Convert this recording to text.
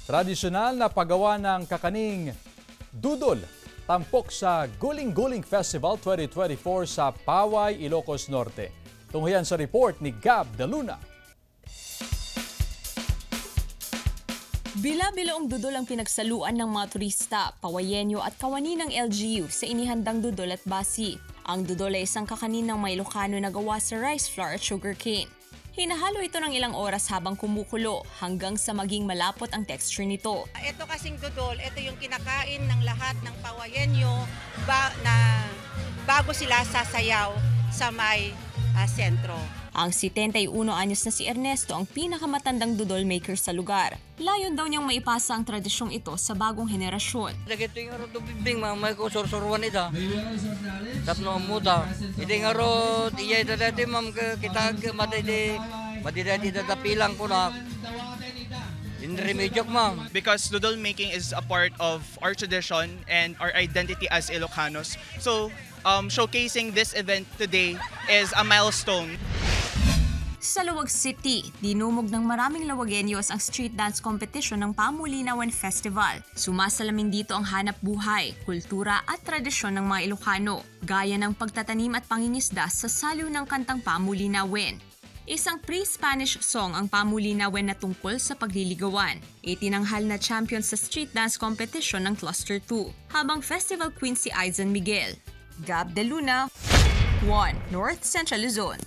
Tradisyonal na paggawa ng kakaning dudol tampok sa Guling-Guling Festival 2024 sa Paway, Ilocos Norte. Tunghayan sa report ni Gab De Luna. Bila-bilaong dudol ang pinagsaluan ng mga turista, pawayenyo at kawani ng LGU sa inihandang dudol at basi. Ang dudol ay isang kakanin ng may Ilocano na gawa sa rice flour at sugarcane. Hinahalo ito ng ilang oras habang kumukulo hanggang sa maging malapot ang texture nito. Ito kasing dudol, ito yung kinakain ng lahat ng pawayenyo bago sila sasayaw sa may sentro. Ang 71 anyos na si Ernesto ang pinakamatandang dudol maker sa lugar. Layon daw niyang maipasa ang tradisyong ito sa bagong henerasyon. Dagito yung aro bibing may ko sorsorwan ita. Tapno muda. Iti nga ro iya dati mam kita madidati datapilang ko na. Inremediok ma'am. Because noodle making is a part of our tradition and our identity as Ilocanos. So showcasing this event today is a milestone. Sa Luwag City, dinumog ng maraming Lawagenyos ang street dance competition ng Pamulinawan Festival. Sumasalamin dito ang hanap buhay, kultura at tradisyon ng mga Ilocano, gaya ng pagtatanim at pangingisda sa saliw ng kantang Pamulinawen. Isang pre-Spanish song ang Pamulinawen na tungkol sa pagliligawan. Itinanghal na champion sa street dance competition ng Cluster 2, habang festival queen si Aizan Miguel. Gab De Luna, 1 North Central Luzon.